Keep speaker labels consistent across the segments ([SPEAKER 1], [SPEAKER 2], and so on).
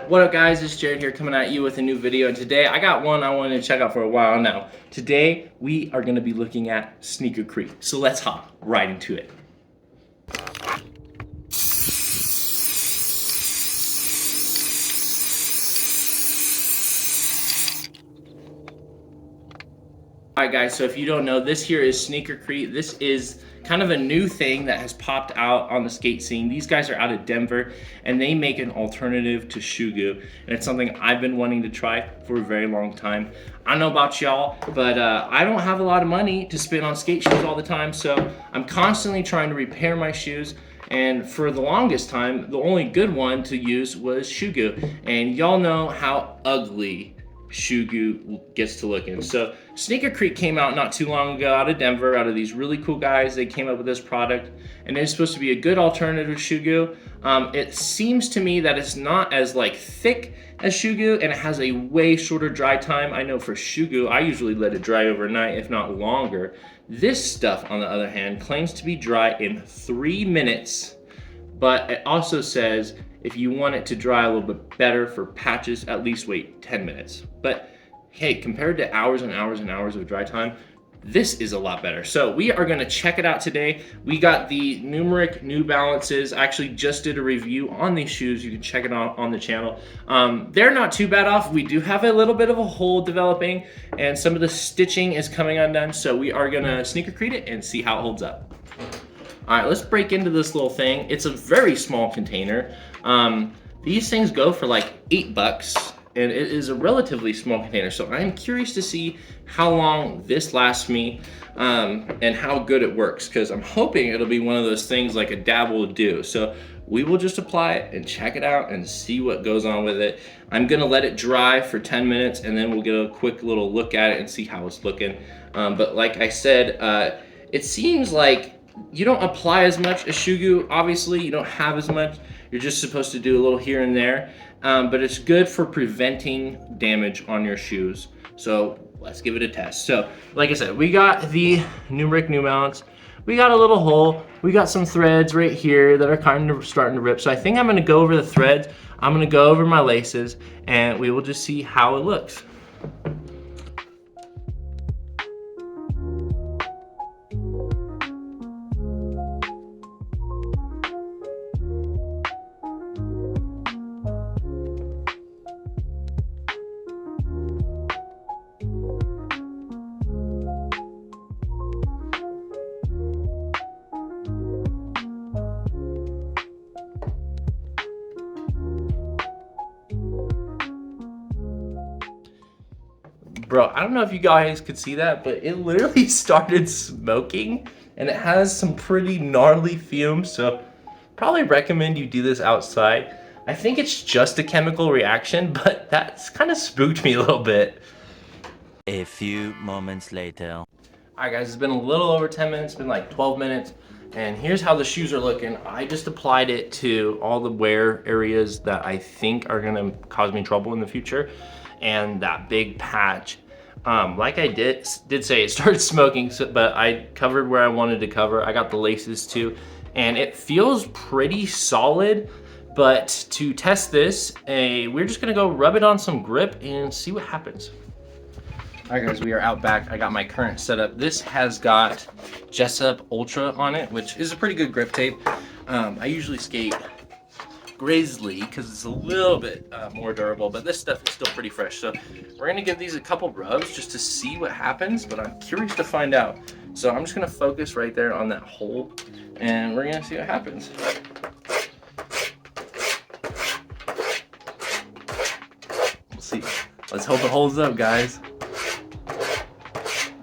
[SPEAKER 1] What up guys, it's Jared here coming at you with a new video, and today I got one I wanted to check out for a while now. Today we are going to be looking at Sneakercrete, so let's hop right into it. Alright guys, so if you don't know, this here is Sneakercrete. This is kind of a new thing that has popped out on the skate scene. These guys are out of Denver and they make an alternative to shoe goo, and it's something I've been wanting to try for a very long time. I don't know about y'all, but I don't have a lot of money to spend on skate shoes all the time, so I'm constantly trying to repair my shoes. And for the longest time, the only good one to use was shoe goo, and y'all know how ugly shoe goo gets to looking. So Sneakercrete came out not too long ago out of Denver, out of these really cool guys. They came up with this product and it's supposed to be a good alternative to shoe goo. It seems to me that it's not as thick as shoe goo, and it has a way shorter dry time. I know for shoe goo, I usually let it dry overnight, if not longer. This stuff, on the other hand, claims to be dry in 3 minutes, but it also says if you want it to dry a little bit better for patches, at least wait 10 minutes. But hey, compared to hours and hours and hours of dry time, this is a lot better. So we are gonna check it out today. We got the numeric New Balances. I actually just did a review on these shoes. You can check it out on the channel. They're not too bad off. We do have a little bit of a hole developing and some of the stitching is coming undone. So we are gonna Sneakercrete it and see how it holds up. All right, let's break into this little thing. It's a very small container. These things go for like $8, and it is a relatively small container. So I'm curious to see how long this lasts me and how good it works, because I'm hoping it'll be one of those things like a dab will do. So we will just apply it and check it out and see what goes on with it. I'm gonna let it dry for 10 minutes and then we'll get a quick little look at it and see how it's looking. But like I said, it seems like you don't apply as much as shoe goo. Obviously, you don't have as much. You're just supposed to do a little here and there, but it's good for preventing damage on your shoes. So let's give it a test. So like I said, we got the numeric New Balance. We got a little hole. We got some threads right here that are kind of starting to rip. So I think I'm gonna go over the threads. I'm gonna go over my laces and we will just see how it looks. Bro, I don't know if you guys could see that, but it literally started smoking and it has some pretty gnarly fumes, so probably recommend you do this outside. I think it's just a chemical reaction, but that's kind of spooked me a little bit.
[SPEAKER 2] A few moments later.
[SPEAKER 1] All right guys, it's been a little over 10 minutes, it's been like 12 minutes, and here's how the shoes are looking. I just applied it to all the wear areas that I think are gonna cause me trouble in the future, and that big patch. Like I did say, it started smoking, but I covered where I wanted to cover. I got the laces too, and it feels pretty solid. But to test this, we're just gonna go rub it on some grip and see what happens. All right guys, we are out back. I got my current setup. This has got Jessup Ultra on it, which is a pretty good grip tape. I usually skate Grizzly because it's a little bit more durable, but this stuff is still pretty fresh. So we're gonna give these a couple rubs just to see what happens, but I'm curious to find out. So I'm just gonna focus right there on that hole and we're gonna see what happens. We'll see. Let's hope it holds up, guys.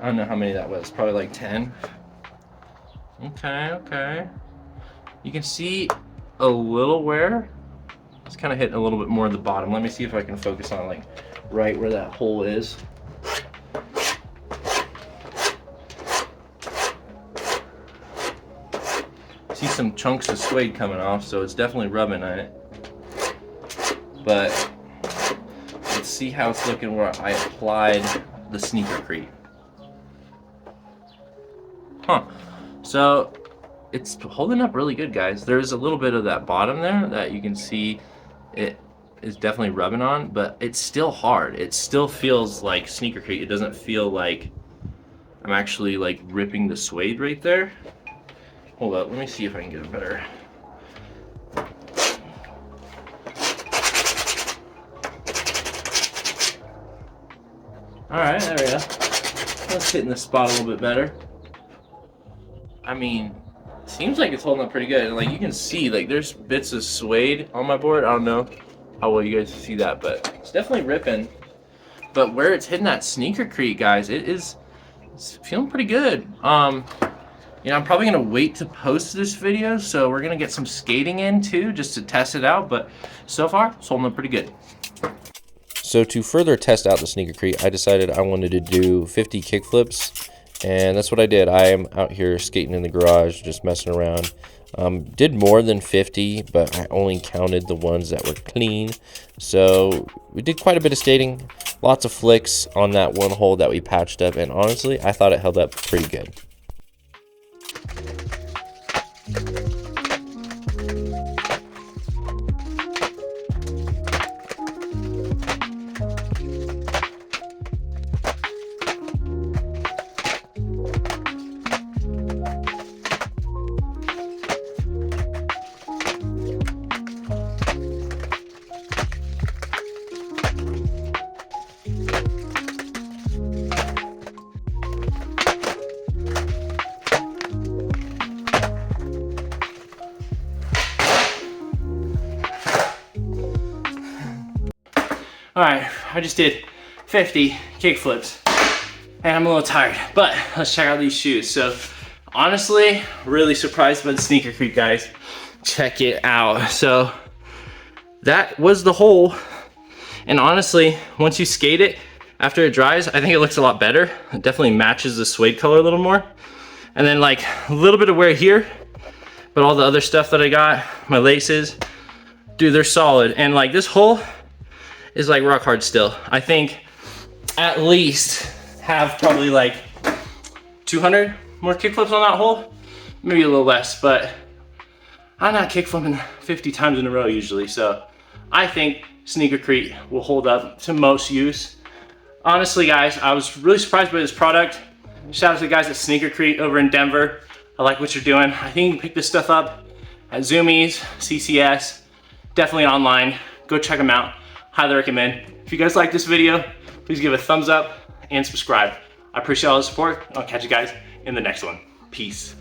[SPEAKER 1] I don't know how many that was, probably like 10. Okay. You can see a little wear. It's kind of hitting a little bit more at the bottom. Let me see if I can focus on like right where that hole is. See some chunks of suede coming off, so it's definitely rubbing on it. But let's see how it's looking where I applied the Sneakercrete. Huh. So it's holding up really good, guys. There's a little bit of that bottom there that you can see it is definitely rubbing on, but it's still hard. It still feels like Sneakercrete. It doesn't feel like I'm actually like ripping the suede right there. Hold up, let me see if I can get it better. All right, there we go. Let's hit in the spot a little bit better. I mean, seems like it's holding up pretty good. And like you can see, like there's bits of suede on my board. I don't know how well you guys see that, but it's definitely ripping. But where it's hitting that Sneakercrete, guys, it's feeling pretty good. You know, I'm probably gonna wait to post this video, so we're gonna get some skating in too, just to test it out. But so far, it's holding up pretty good.
[SPEAKER 3] So to further test out the Sneakercrete, I decided I wanted to do 50 kickflips, and that's what I did. I am out here skating in the garage, just messing around. Did more than 50, but I only counted the ones that were clean. So we did quite a bit of skating, lots of flicks on that one hole that we patched up, and honestly, I thought it held up pretty good.
[SPEAKER 1] All right, I just did 50 kickflips and I'm a little tired, but let's check out these shoes. So honestly, really surprised by the Sneakercrete, guys. Check it out. So that was the hole. And honestly, once you skate it, after it dries, I think it looks a lot better. It definitely matches the suede color a little more. And then like a little bit of wear here, but all the other stuff that I got, my laces, dude, they're solid. And like this hole is like rock hard still. I think at least have probably like 200 more kickflips on that hole, maybe a little less, but I'm not kickflipping 50 times in a row usually. So I think Sneakercrete will hold up to most use. Honestly, guys, I was really surprised by this product. Shout out to the guys at Sneakercrete over in Denver. I like what you're doing. I think you can pick this stuff up at Zoomies, CCS, definitely online. Go check them out. Highly recommend. If you guys like this video, please give it a thumbs up and subscribe. I appreciate all the support. I'll catch you guys in the next one. Peace.